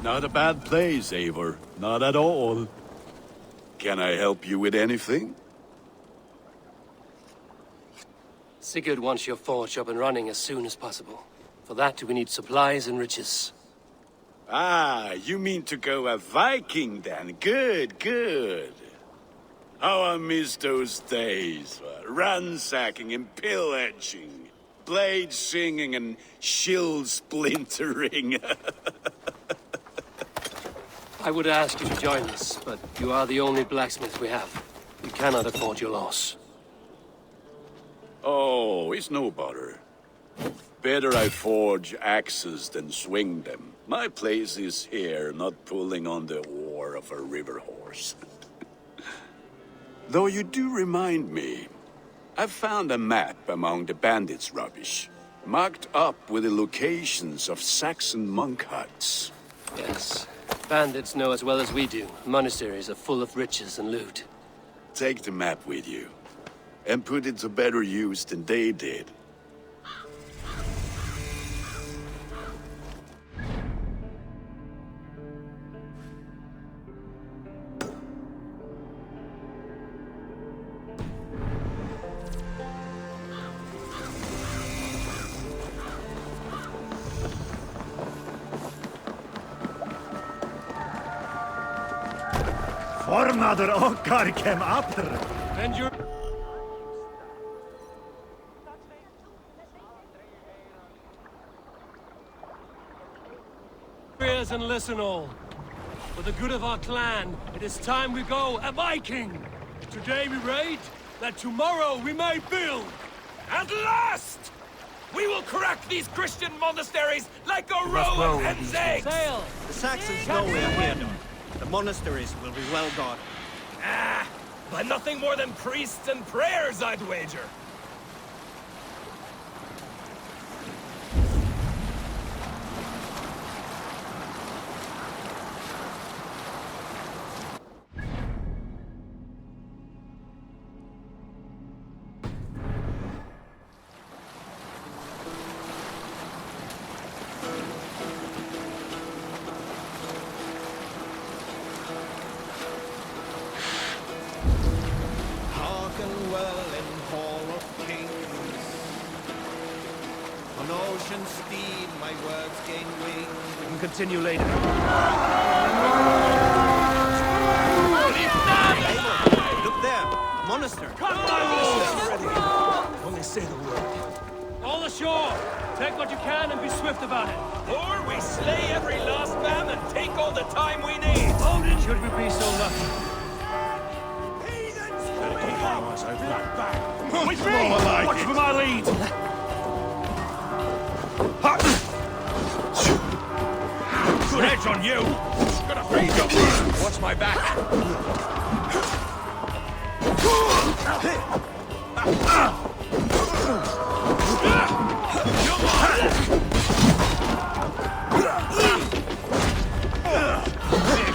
Not a bad place, Eivor. Not at all. Can I help you with anything? Sigurd wants your forge up and running as soon as possible. For that, we need supplies and riches. Ah, you mean to go a Viking then? Good, good. How I miss those days. Ransacking and pillaging. Blade singing and shield splintering. I would ask you to join us, but you are the only blacksmith we have. We cannot afford your loss. Oh, it's no bother. Better I forge axes than swing them. My place is here, not pulling on the oar of a river horse. Though you do remind me, I found a map among the bandits' rubbish, marked up with the locations of Saxon monk huts. Yes. Bandits know as well as we do. Monasteries are full of riches and loot. Take the map with you, and put it to better use than they did. Fornader okkar kem after. And your... ears and listen all. For the good of our clan, it is time we go a Viking. Today we raid, that tomorrow we may build. At last! We will crack these Christian monasteries like a row of hen's eggs! Sail! The Saxons know we are here. The monasteries will be well guarded. Ah, by nothing more than priests and prayers, I'd wager. Steed, my words gain wings. We can continue later. Look there, monastery. Only say the word. All ashore! Take what you can and be swift about it. Or we slay every last man and take all the time we need. Odin, should we be so lucky? With me! Watch for my lead! Good edge on you! Gonna freeze your words. Watch my back.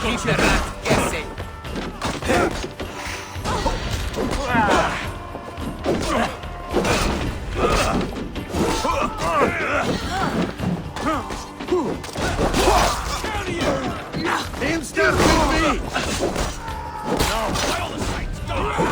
Keep the rat guessing. Him still with me! No, by all the saints, die!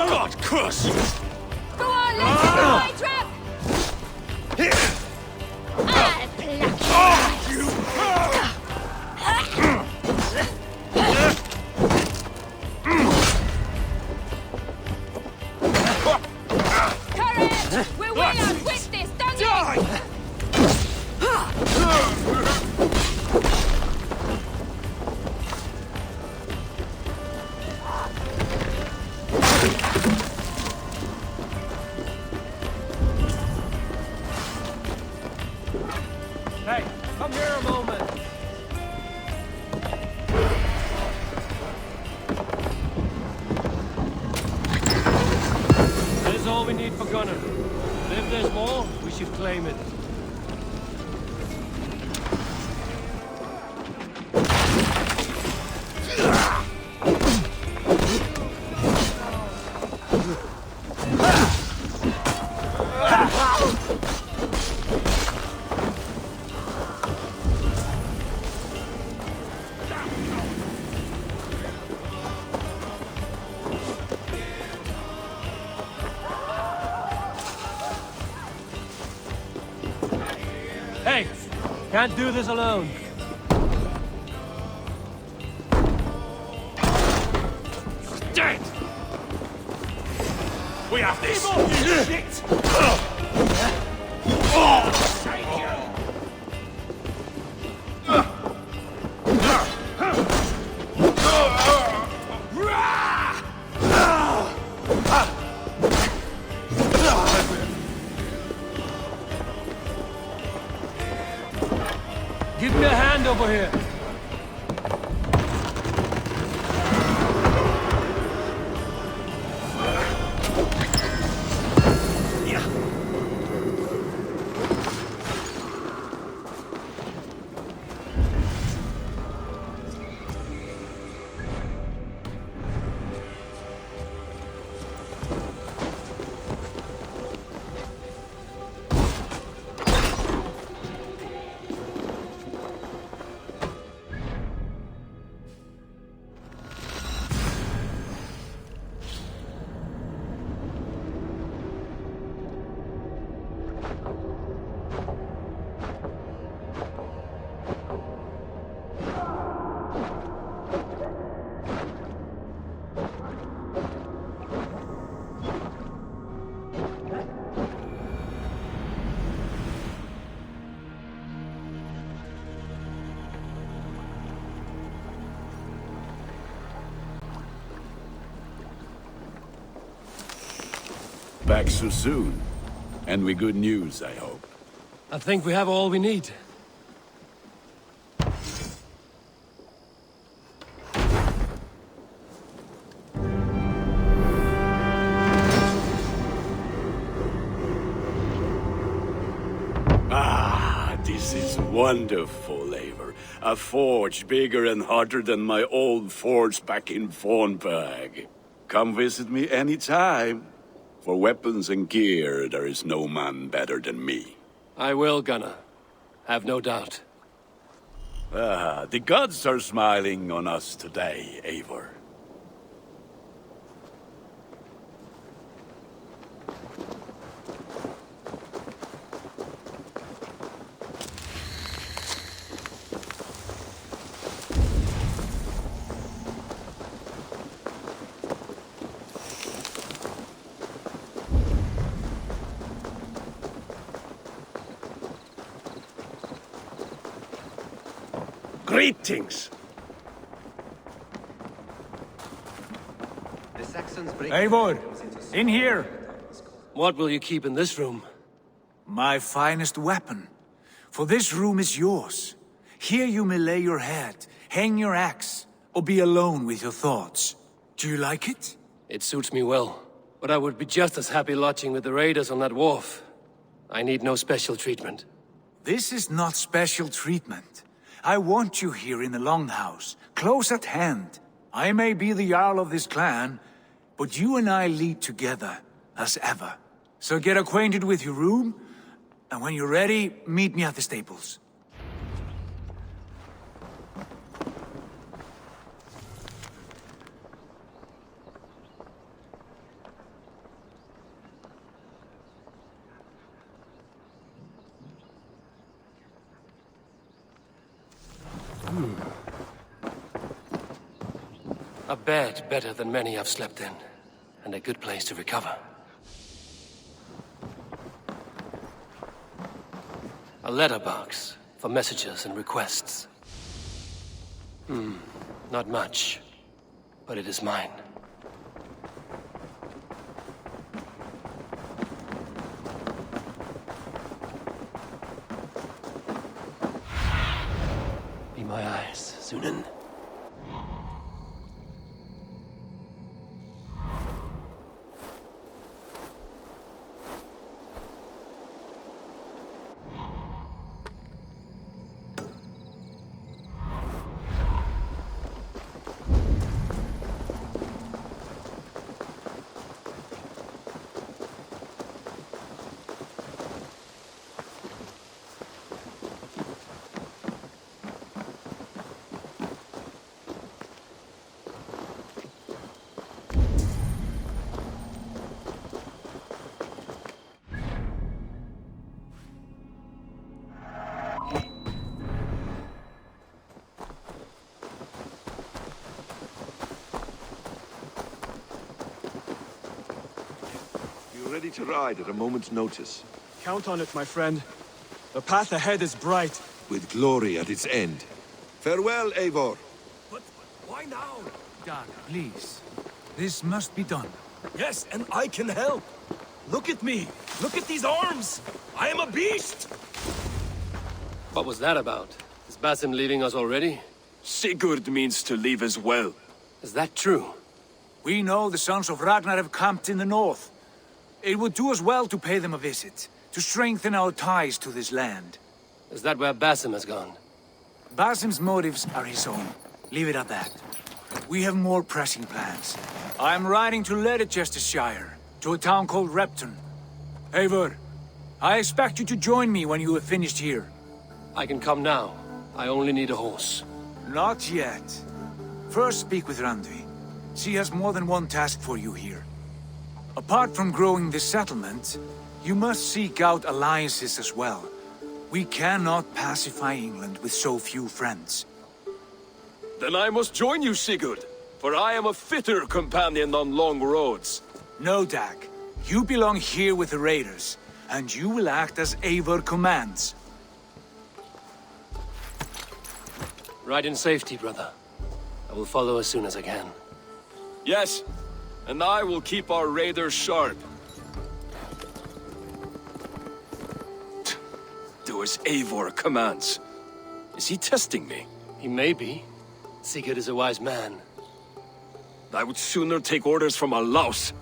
God curse you! Go on, let's go, my trap! I'll pluck you! Courage! We're way outwit this, don't we? we need for Gunner. But if there's more, we should claim it. Hey, can't do this alone. Dead! We have this! You shit! Give me a hand over here. Back so soon. And with good news, I hope. I think we have all we need. Ah, this is wonderful, Eivor. A forge bigger and hotter than my old forge back in Fornburg. Come visit me anytime. For weapons and gear, there is no man better than me. I will, Gunner. Have no doubt. Ah, the gods are smiling on us today, Eivor. Greetings! The Saxons break. Eivor, in here! What will you keep in this room? My finest weapon. For this room is yours. Here you may lay your head, hang your axe, or be alone with your thoughts. Do you like it? It suits me well. But I would be just as happy lodging with the raiders on that wharf. I need no special treatment. This is not special treatment. I want you here in the Longhouse, close at hand. I may be the Jarl of this clan, but you and I lead together, as ever. So get acquainted with your room, and when you're ready, meet me at the stables. A bed better than many I've slept in, and a good place to recover. A letterbox for messages and requests. Not much, but it is mine. Be my eyes, Sunan. ready to ride at a moment's notice. Count on it, my friend. The path ahead is bright. With glory at its end. Farewell, Eivor. But why now? Dag, please. This must be done. Yes, and I can help. Look at me. Look at these arms. I am a beast. What was that about? Is Basim leaving us already? Sigurd means to leave as well. Is that true? We know the sons of Ragnar have camped in the north. It would do us well to pay them a visit, to strengthen our ties to this land. Is that where Basim has gone? Basim's motives are his own. Leave it at that. We have more pressing plans. I am riding to Leicestershire, to a town called Repton. Eivor, I expect you to join me when you have finished here. I can come now. I only need a horse. Not yet. First speak with Randvi. She has more than one task for you here. Apart from growing this settlement, you must seek out alliances as well. We cannot pacify England with so few friends. Then I must join you, Sigurd, for I am a fitter companion on long roads. No, Dag. You belong here with the raiders, and you will act as Eivor commands. Ride in safety, brother. I will follow as soon as I can. Yes, and I will keep our raiders sharp. Do as Eivor commands. Is he testing me? He may be. Sigurd is a wise man. I would sooner take orders from a louse.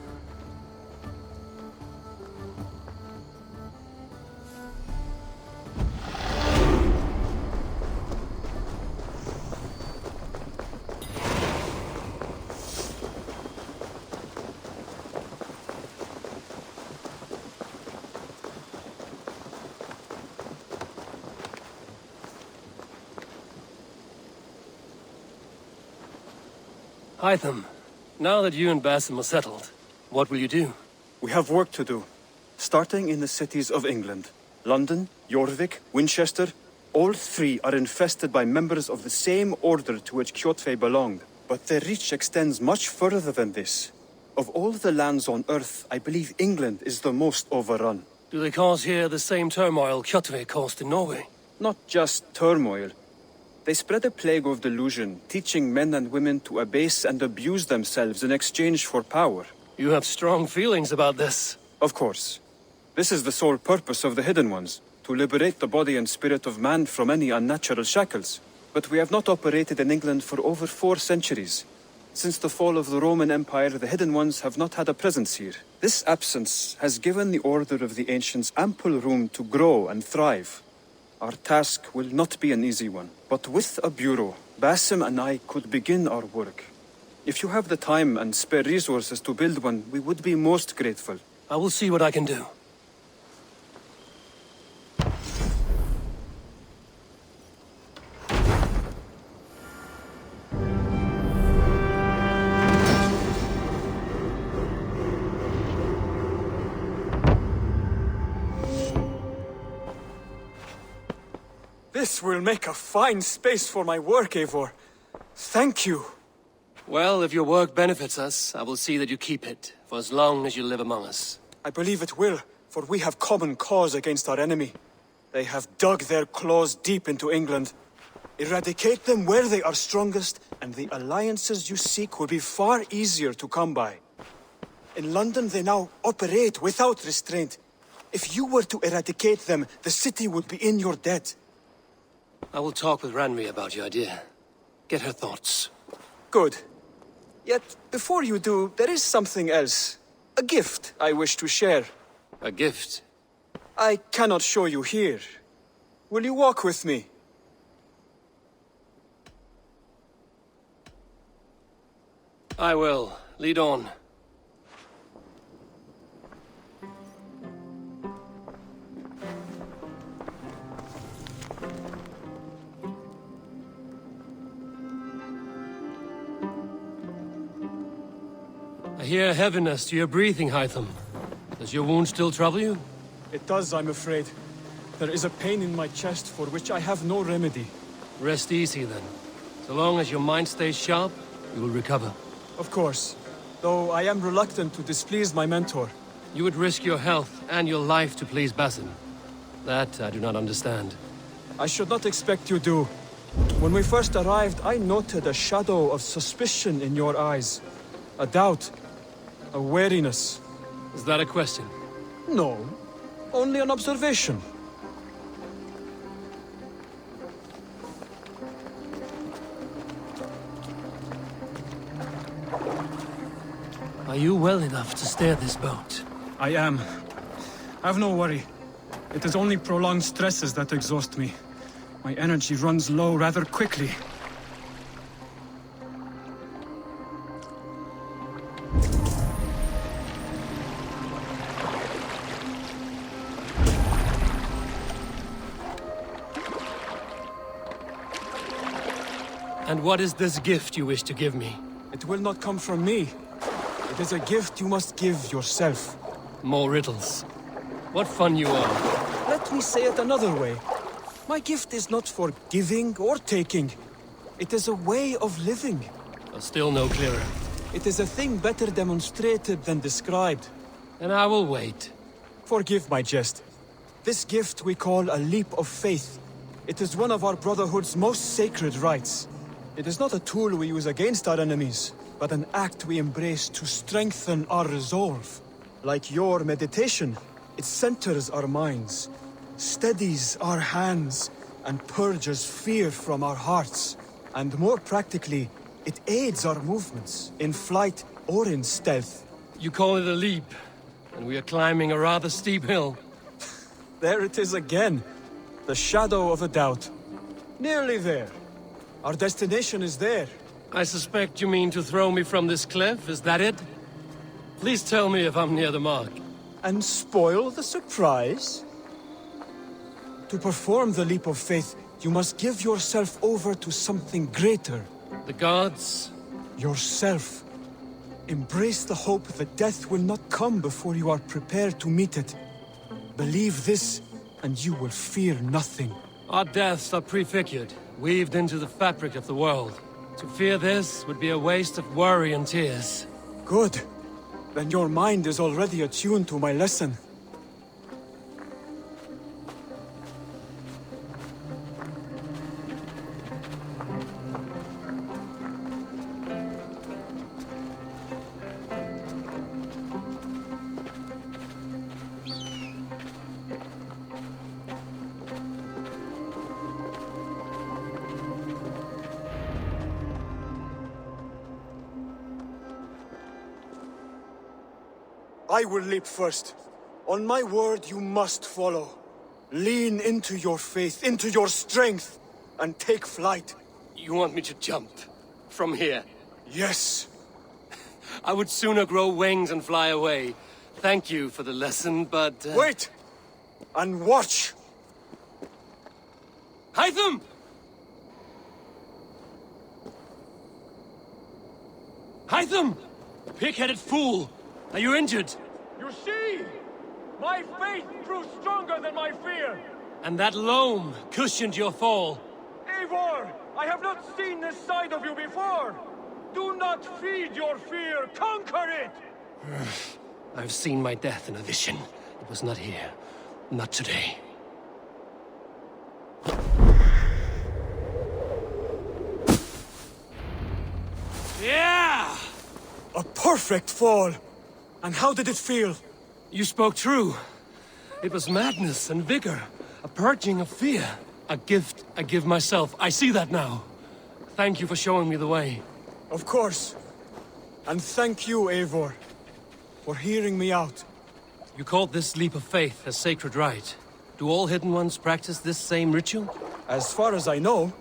Hytham, now that you and Basim are settled, what will you do? We have work to do. Starting in the cities of England. London, Jorvik, Winchester, all three are infested by members of the same order to which Kjotve belonged. But their reach extends much further than this. Of all the lands on Earth, I believe England is the most overrun. Do they cause here the same turmoil Kjotve caused in Norway? Not just turmoil. They spread a plague of delusion, teaching men and women to abase and abuse themselves in exchange for power. You have strong feelings about this. Of course. This is the sole purpose of the Hidden Ones, to liberate the body and spirit of man from any unnatural shackles. But we have not operated in England for over 4 centuries. Since the fall of the Roman Empire, the Hidden Ones have not had a presence here. This absence has given the Order of the Ancients ample room to grow and thrive. Our task will not be an easy one, but with a bureau, Basim and I could begin our work. If you have the time and spare resources to build one, we would be most grateful. I will see what I can do. This will make a fine space for my work, Eivor. Thank you. Well, if your work benefits us, I will see that you keep it, for as long as you live among us. I believe it will, for we have common cause against our enemy. They have dug their claws deep into England. Eradicate them where they are strongest, and the alliances you seek will be far easier to come by. In London, they now operate without restraint. If you were to eradicate them, the city would be in your debt. I will talk with Ranri about your idea. Get her thoughts. Good. Yet, before you do, there is something else. A gift I wish to share. A gift? I cannot show you here. Will you walk with me? I will. Lead on. I hear heaviness to your breathing, Hytham. Does your wound still trouble you? It does, I'm afraid. There is a pain in my chest for which I have no remedy. Rest easy, then. So long as your mind stays sharp, you will recover. Of course. Though I am reluctant to displease my mentor. You would risk your health and your life to please Basim. That I do not understand. I should not expect you do. When we first arrived, I noted a shadow of suspicion in your eyes. A doubt. A wariness. Is that a question? No. Only an observation. Are you well enough to steer this boat? I am. Have no worry. It is only prolonged stresses that exhaust me. My energy runs low rather quickly. And what is this gift you wish to give me? It will not come from me. It is a gift you must give yourself. More riddles. What fun you are. Let me say it another way. My gift is not for giving or taking. It is a way of living. Still no clearer. It is a thing better demonstrated than described. And I will wait. Forgive my jest. This gift we call a leap of faith. It is one of our Brotherhood's most sacred rites. It is not a tool we use against our enemies, but an act we embrace to strengthen our resolve. Like your meditation, it centers our minds, steadies our hands, and purges fear from our hearts. And more practically, it aids our movements, in flight or in stealth. You call it a leap, and we are climbing a rather steep hill. There it is again. The shadow of a doubt. Nearly there. Our destination is there. I suspect you mean to throw me from this cliff, is that it? Please tell me if I'm near the mark. And spoil the surprise? To perform the leap of faith, you must give yourself over to something greater. The gods? Yourself. Embrace the hope that death will not come before you are prepared to meet it. Believe this, and you will fear nothing. Our deaths are prefigured, weaved into the fabric of the world. To fear this would be a waste of worry and tears. Good. Then your mind is already attuned to my lesson. I will leap first. On my word, you must follow. Lean into your faith, into your strength, and take flight. You want me to jump? From here? Yes. I would sooner grow wings and fly away. Thank you for the lesson, but... Wait! And watch! Hytham! Hytham! Pig-headed fool! Are you injured? You see? My faith grew stronger than my fear. And that loam cushioned your fall. Eivor, I have not seen this side of you before. Do not feed your fear, conquer it! I've seen my death in a vision. It was not here. Not today. Yeah! A perfect fall! And how did it feel? You spoke true. It was madness and vigor. A purging of fear. A gift I give myself. I see that now. Thank you for showing me the way. Of course. And thank you, Eivor, for hearing me out. You called this leap of faith a sacred rite. Do all Hidden Ones practice this same ritual? As far as I know,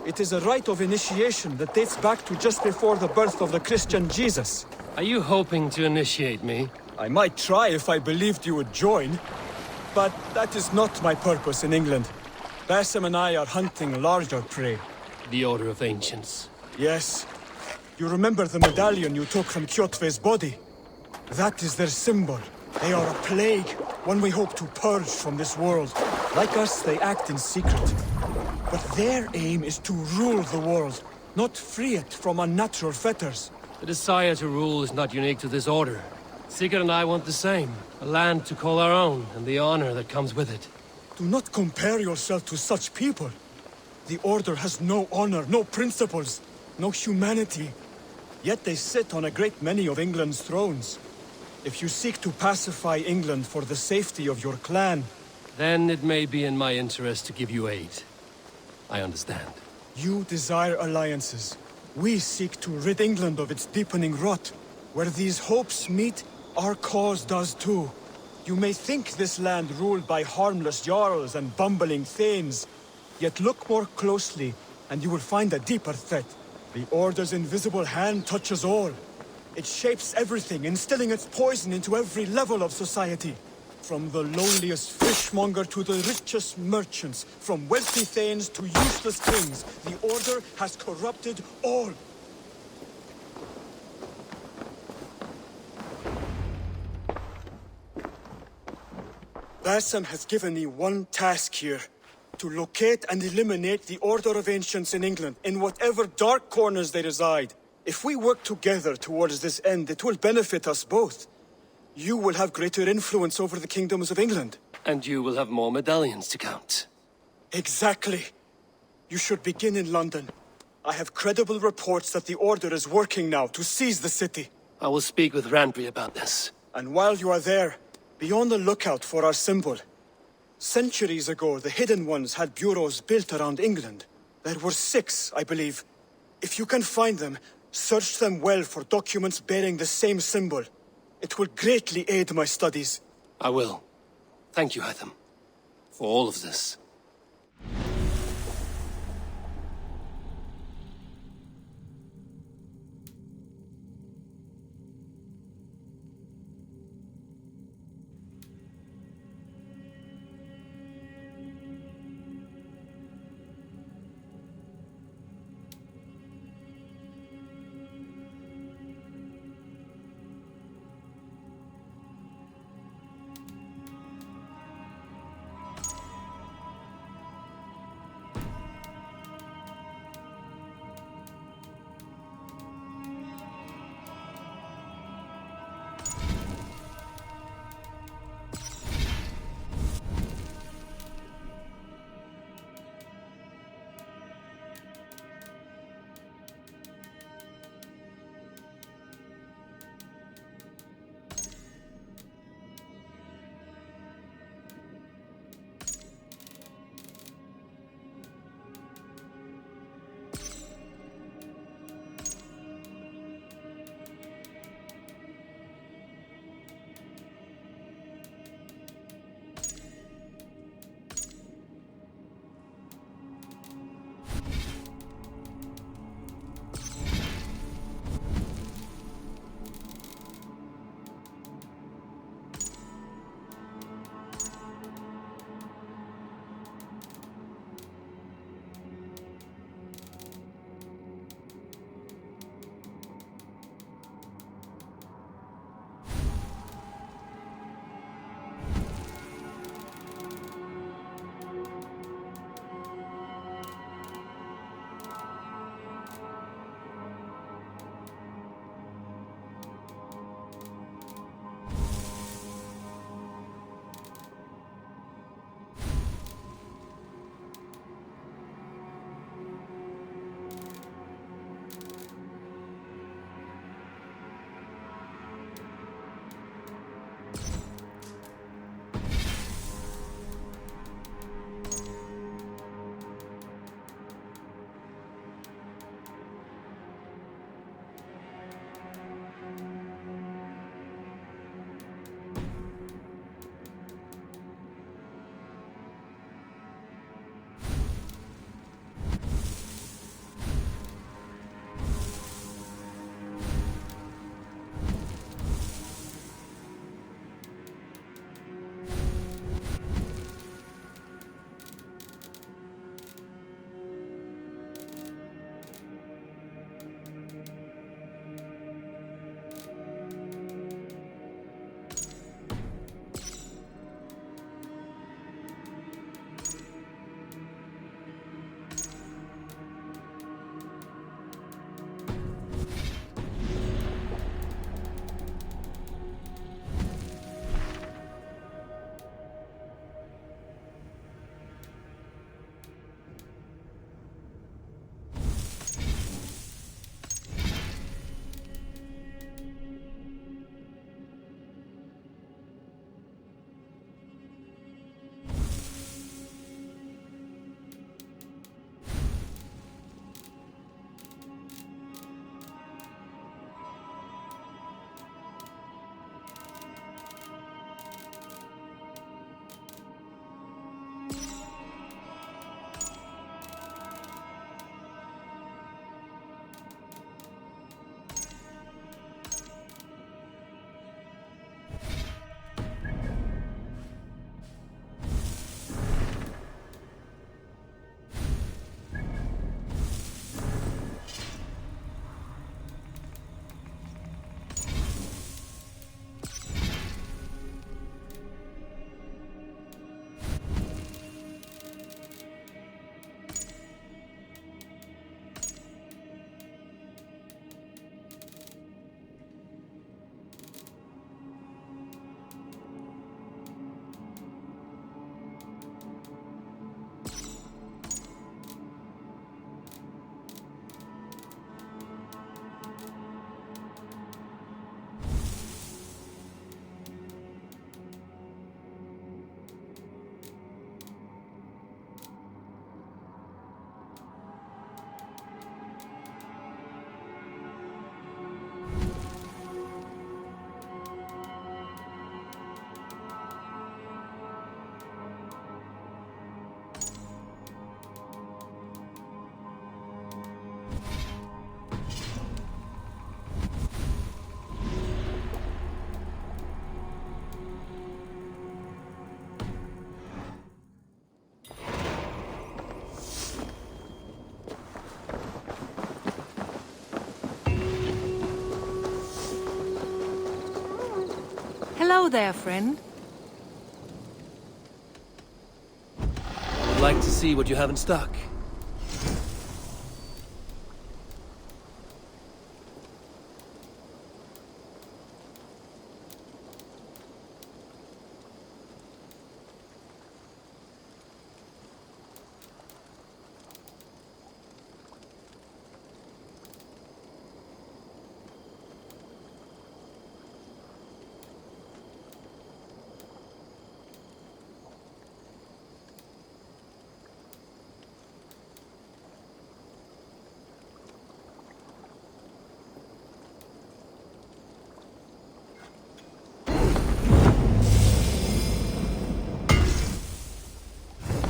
it is a rite of initiation that dates back to just before the birth of the Christian Jesus. Are you hoping to initiate me? I might try if I believed you would join. But that is not my purpose in England. Basim and I are hunting larger prey. The Order of Ancients. Yes. You remember the medallion you took from Kjotve's body? That is their symbol. They are a plague, one we hope to purge from this world. Like us, they act in secret. But their aim is to rule the world, not free it from unnatural fetters. The desire to rule is not unique to this order. Sigurd and I want the same. A land to call our own, and the honor that comes with it. Do not compare yourself to such people. The Order has no honor, no principles, no humanity. Yet they sit on a great many of England's thrones. If you seek to pacify England for the safety of your clan... Then it may be in my interest to give you aid. I understand. You desire alliances. We seek to rid England of its deepening rot. Where these hopes meet, our cause does too. You may think this land ruled by harmless jarls and bumbling thanes. Yet look more closely, and you will find a deeper threat. The Order's invisible hand touches all. It shapes everything, instilling its poison into every level of society. From the lowliest fishmonger to the richest merchants, from wealthy thanes to useless kings, the Order has corrupted all. Bassam has given me one task here. To locate and eliminate the Order of Ancients in England, in whatever dark corners they reside. If we work together towards this end, it will benefit us both. You will have greater influence over the kingdoms of England. And you will have more medallions to count. Exactly. You should begin in London. I have credible reports that the Order is working now to seize the city. I will speak with Randry about this. And while you are there, be on the lookout for our symbol. Centuries ago, the Hidden Ones had bureaus built around England. There were 6, I believe. If you can find them, search them well for documents bearing the same symbol. It will greatly aid my studies. I will. Thank you, Hytham, for all of this. Hello there, friend. I would like to see what you have in stock.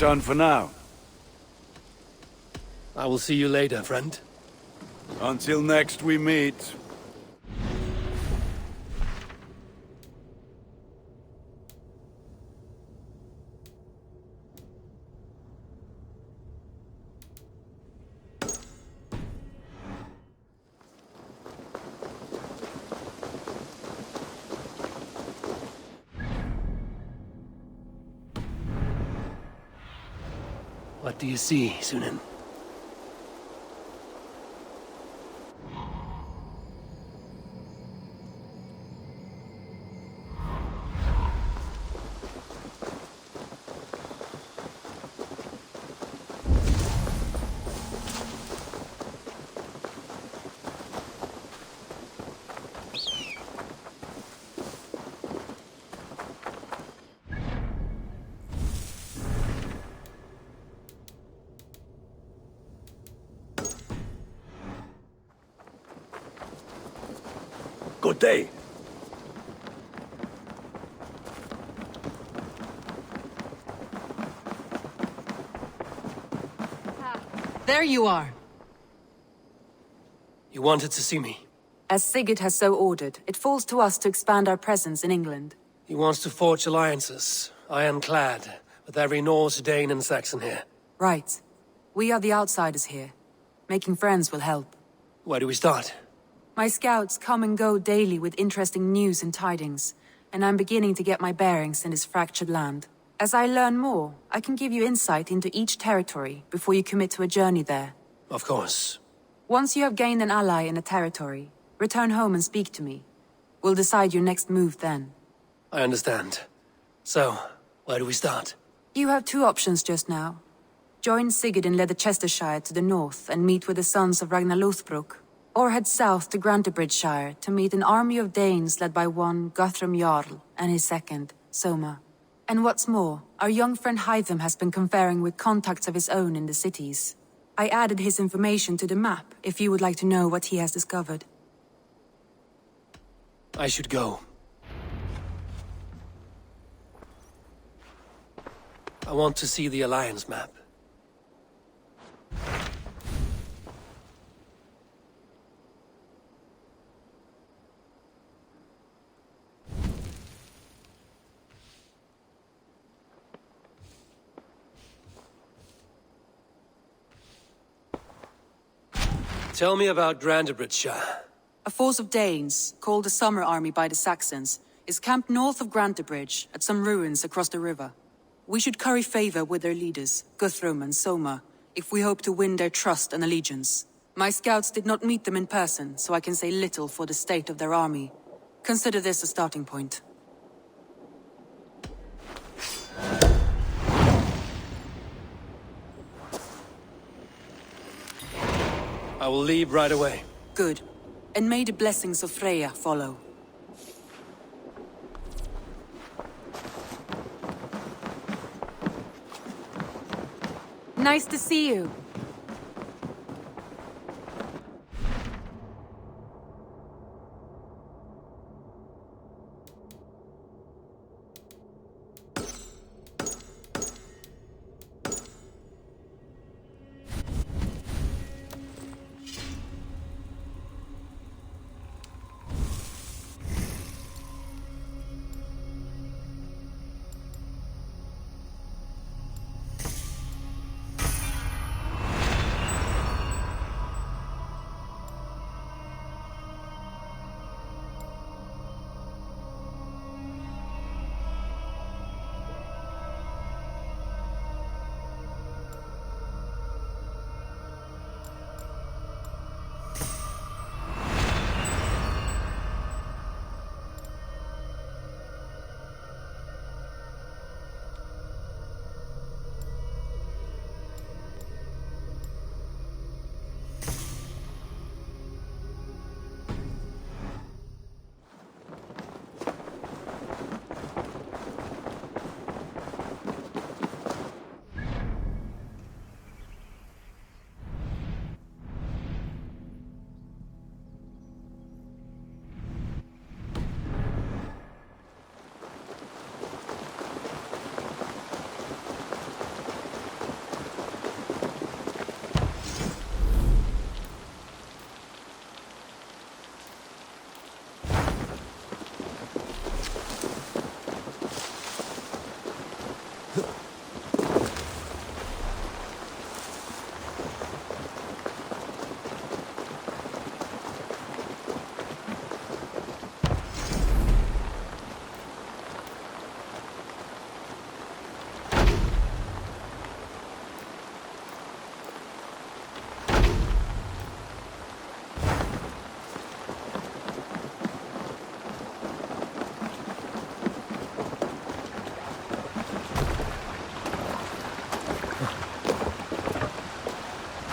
Done for now. I will see you later, friend. Until next we meet. What do you see, Sunan? Good day. There you are. You wanted to see me. As Sigurd has so ordered, it falls to us to expand our presence in England. He wants to forge alliances, ironclad, with every Norse, Dane, and Saxon here. Right. We are the outsiders here. Making friends will help. Where do we start? My scouts come and go daily with interesting news and tidings, and I'm beginning to get my bearings in this fractured land. As I learn more, I can give you insight into each territory before you commit to a journey there. Of course. Once you have gained an ally in a territory, return home and speak to me. We'll decide your next move then. I understand. So, where do we start? You have two options just now. Join Sigurd in Leicestershire to the north and meet with the sons of Ragnar Lothbrok, or head south to Grantebridgeshire to meet an army of Danes led by one Guthrum Jarl and his second, Soma. And what's more, our young friend Hytham has been conferring with contacts of his own in the cities. I added his information to the map if you would like to know what he has discovered. I should go. I want to see the Alliance map. Tell me about Grantebridgeshire. A force of Danes, called the Summer Army by the Saxons, is camped north of Grantebridge at some ruins across the river. We should curry favor with their leaders, Guthrum and Soma, if we hope to win their trust and allegiance. My scouts did not meet them in person, so I can say little for the state of their army. Consider this a starting point. I will leave right away. Good. And may the blessings of Freya follow. Nice to see you.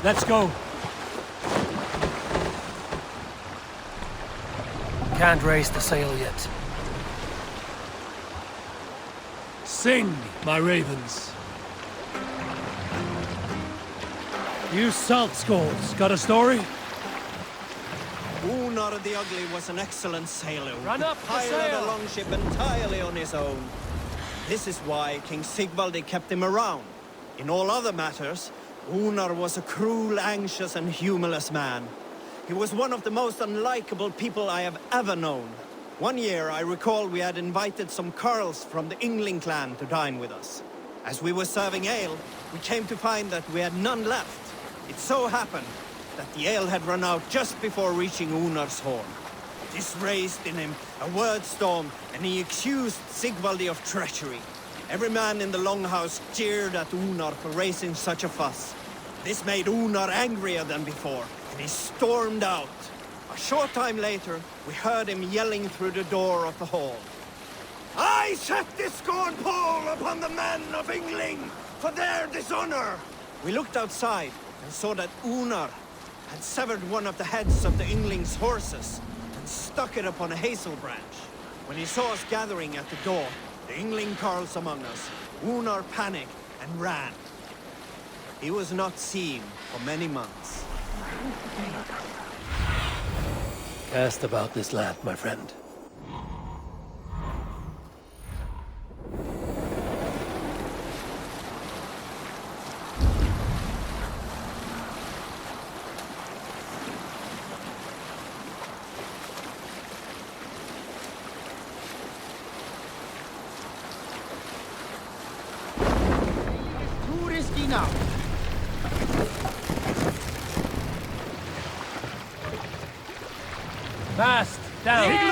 Let's go. Can't raise the sail yet. Sing, my ravens. You salt skulls, got a story? Unar the Ugly was an excellent sailor who Run could up the pilot sail. a longship entirely on his own. This is why King Sigvaldi kept him around. In all other matters, Unar was a cruel, anxious and humorless man. He was one of the most unlikable people I have ever known. One year, I recall we had invited some Carls from the Yngling clan to dine with us. As we were serving ale, we came to find that we had none left. It so happened that the ale had run out just before reaching Unar's horn. This raised in him a word storm, and he accused Sigvaldi of treachery. Every man in the longhouse jeered at Unar for raising such a fuss. This made Unar angrier than before, and he stormed out. A short time later, we heard him yelling through the door of the hall. I set this scorn pall upon the men of Yngling for their dishonor! We looked outside and saw that Unar had severed one of the heads of the Yngling's horses and stuck it upon a hazel branch. When he saw us gathering at the door, the Yngling Carls among us, Unar panicked and ran. He was not seen for many months. Cast about this land, my friend. Too risky now. Fast! Down!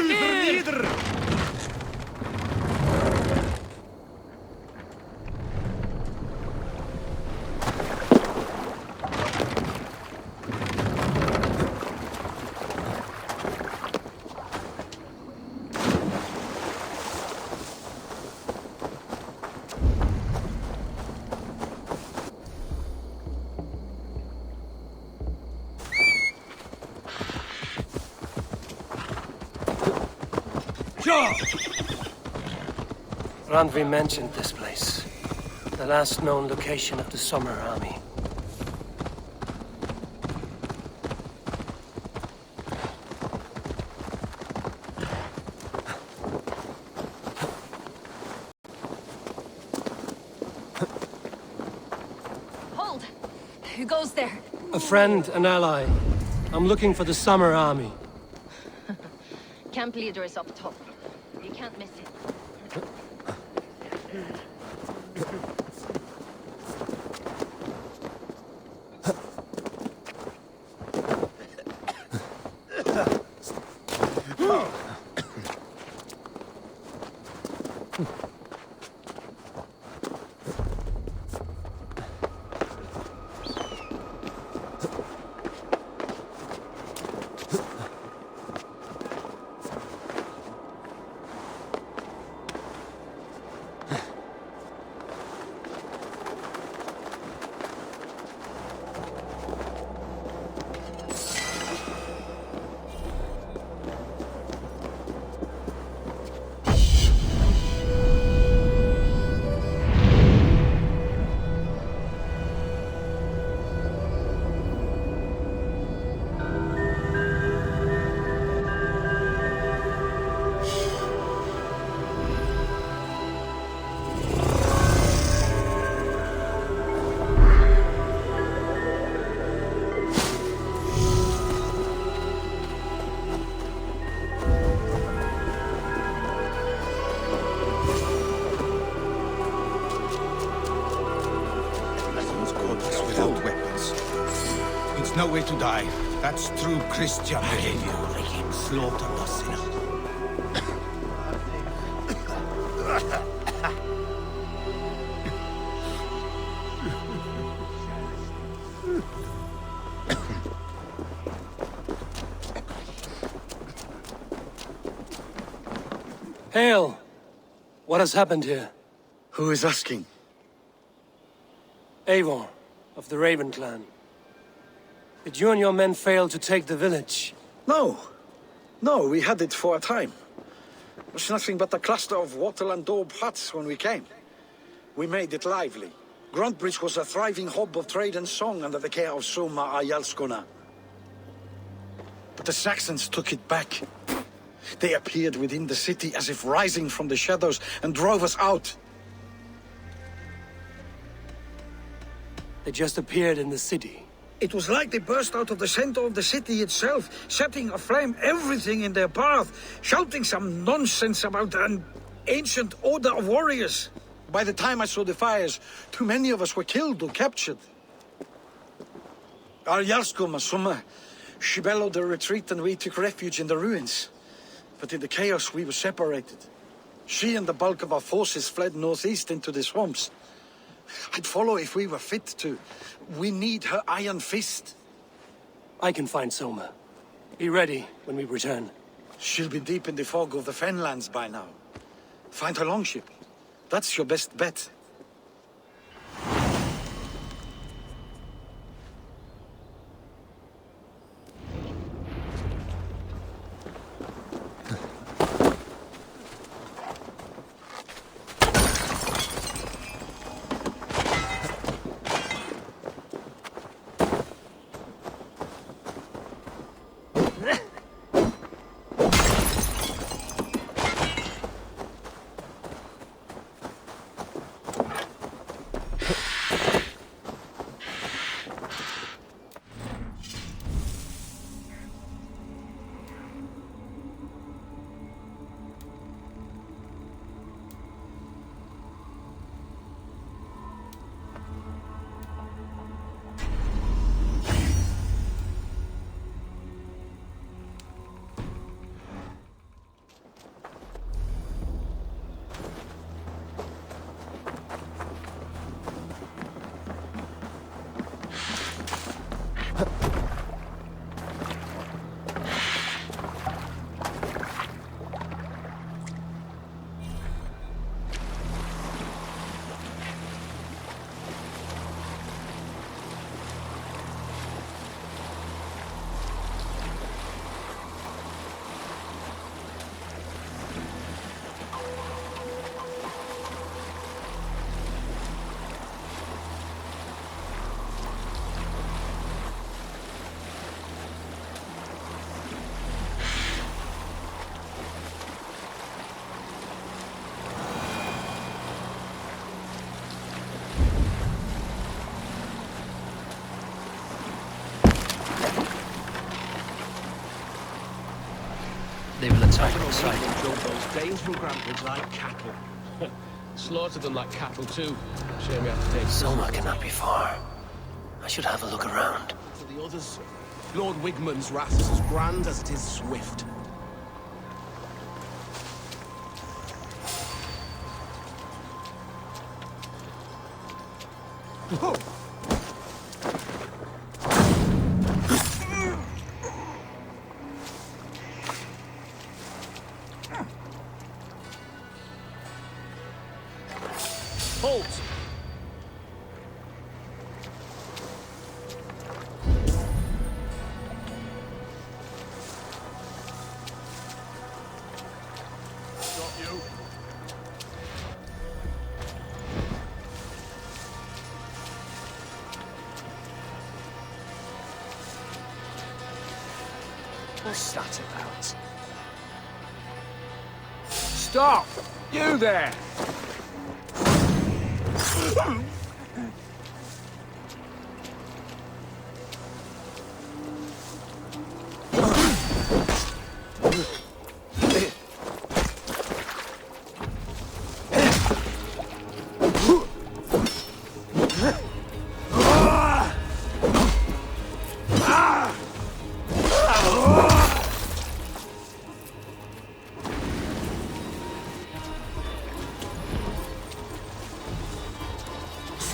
Randvi mentioned this place. The last known location of the Summer Army. Hold! Who goes there? A friend, an ally. I'm looking for the Summer Army. Camp leader is up top. You can't miss it. Without weapons. It's no way to die. That's true Christian behavior. Let him slaughter us in Hail! What has happened here? Who is asking? Eivor, of the Raven clan. Did you and your men fail to take the village? No. No, we had it for a time. It was nothing but a cluster of wattle and daub huts when we came. We made it lively. Gruntbridge was a thriving hub of trade and song under the care of Soma Ayalskona. But the Saxons took it back. They appeared within the city as if rising from the shadows and drove us out. They just appeared in the city. It was like they burst out of the center of the city itself, setting aflame everything in their path, shouting some nonsense about an ancient order of warriors. By the time I saw the fires, too many of us were killed or captured. Ayalskona, Soma, she bellowed a retreat and we took refuge in the ruins. But in the chaos, we were separated. She and the bulk of our forces fled northeast into the swamps. I'd follow if we were fit to. We need her iron fist. I can find Soma. Be ready when we return. She'll be deep in the fog of the Fenlands by now. Find her longship. That's your best bet. They will attack on sight. Those Danes from Grantbridge like cattle. Slaughtered them like cattle too. Shame we have to take Soma cannot be far. I should have a look around. to the others. Lord Wigmund's wrath is as grand as it is swift. Halt! Stop you. What's that about? Stop! You there!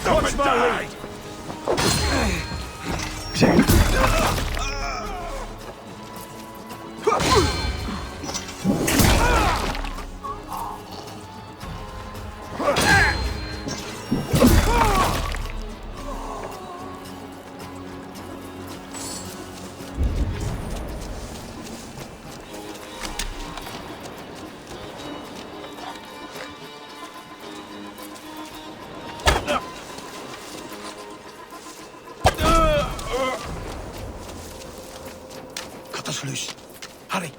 Watch my lead! loose. Hurry.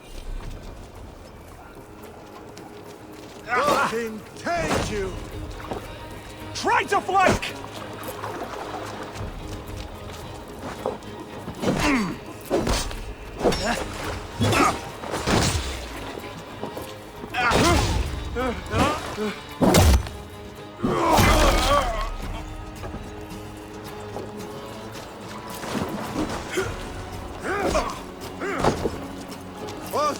Fucking take you! Try to flank!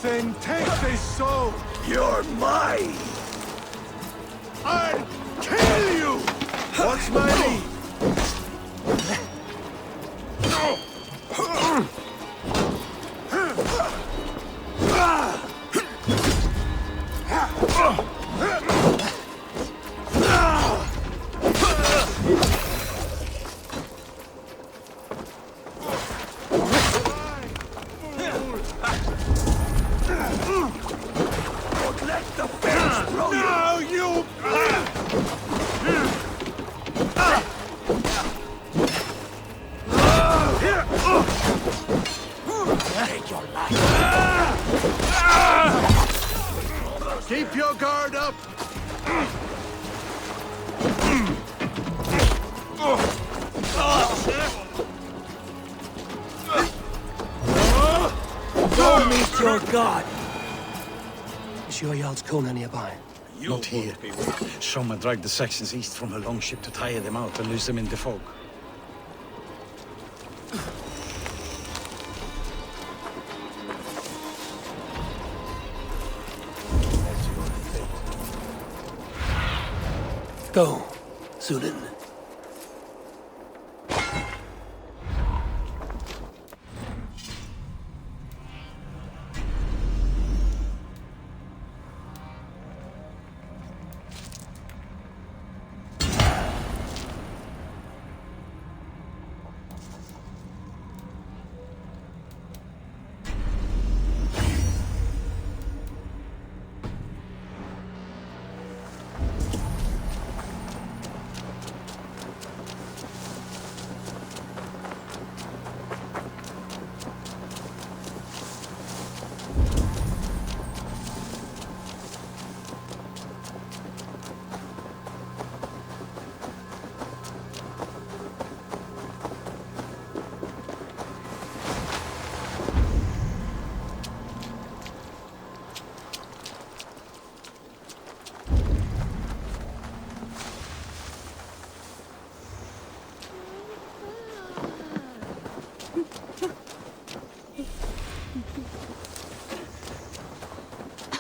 Then take this soul! You're mine! I'll kill you! What's my lead? Keep your guard up! Go meet your god! Monsieur Jarl's Kona nearby. Not here. Soma dragged the Saxons east from her longship to tire them out and lose them in the fog. Go, Zulin.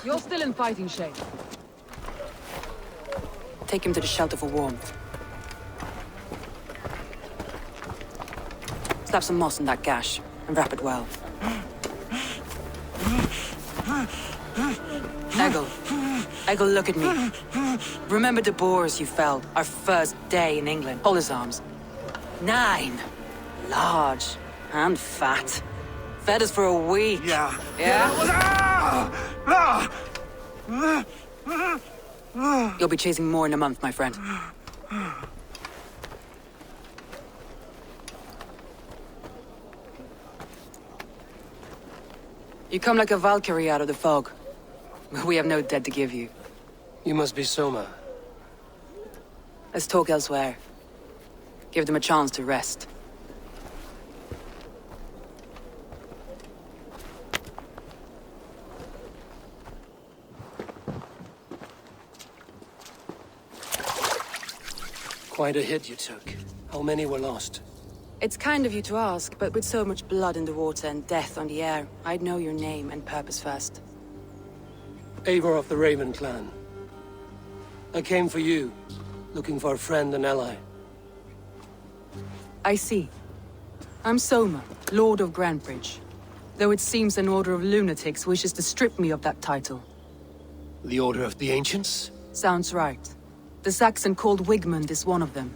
You're still in fighting shape. Take him to the shelter for warmth. Slap some moss in that gash, and wrap it well. Eggle, look at me. Remember the boars you felled, our first day in England? Hold his arms. 9. Large and fat. Fed us for a week. Yeah. You'll be chasing more in a month, my friend. You come like a Valkyrie out of the fog. We have no dead to give you. You must be Soma. Let's talk elsewhere. Give them a chance to rest. Quite a hit you took. How many were lost? It's kind of you to ask, but with so much blood in the water and death on the air, I'd know your name and purpose first. Eivor of the Raven clan. I came for you, looking for a friend and ally. I see. I'm Soma, Lord of Grantebridge. Though it seems an order of lunatics wishes to strip me of that title. The Order of the Ancients? Sounds right. The Saxon called Wigmund is one of them.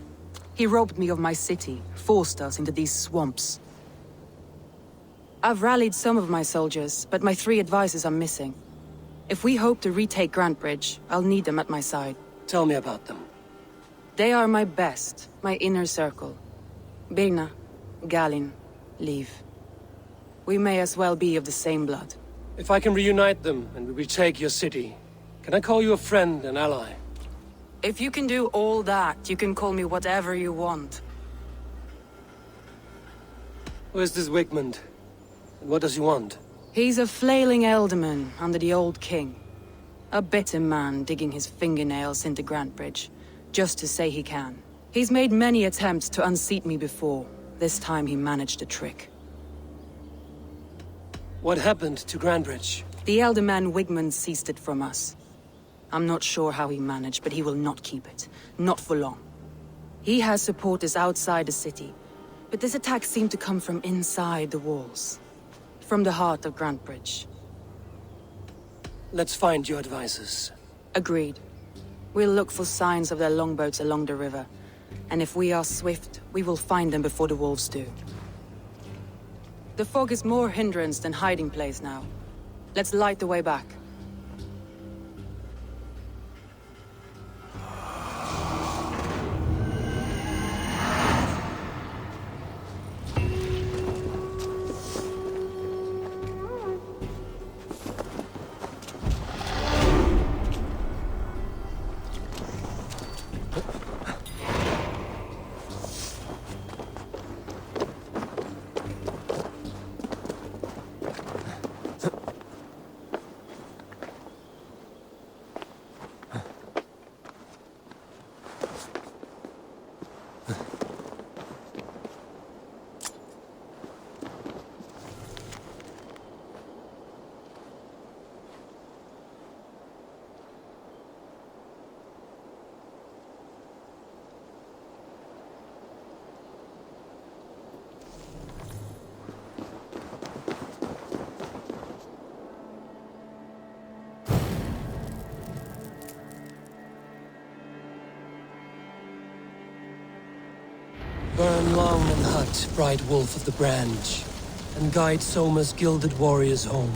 He robbed me of my city, forced us into these swamps. I've rallied some of my soldiers, but my 3 advisors are missing. If we hope to retake Grantebridge, I'll need them at my side. Tell me about them. They are my best, my inner circle. Birna, Galin, Liv. We may as well be of the same blood. If I can reunite them and we retake your city, can I call you a friend and ally? If you can do all that, you can call me whatever you want. Where's this Wigmund? And what does he want? He's a flailing elderman under the old king. A bitter man digging his fingernails into Grantebridge, just to say he can. He's made many attempts to unseat me before. This time he managed a trick. What happened to Grantebridge? The elder man Wigmund seized it from us. I'm not sure how he managed, but he will not keep it. Not for long. He has supporters outside the city, but this attack seemed to come from inside the walls. From the heart of Grantebridge. Let's find your advisors. Agreed. We'll look for signs of their longboats along the river. And if we are swift, we will find them before the wolves do. The fog is more hindrance than hiding place now. Let's light the way back. Burn long and hot, bright wolf of the branch, and guide Soma's gilded warriors home.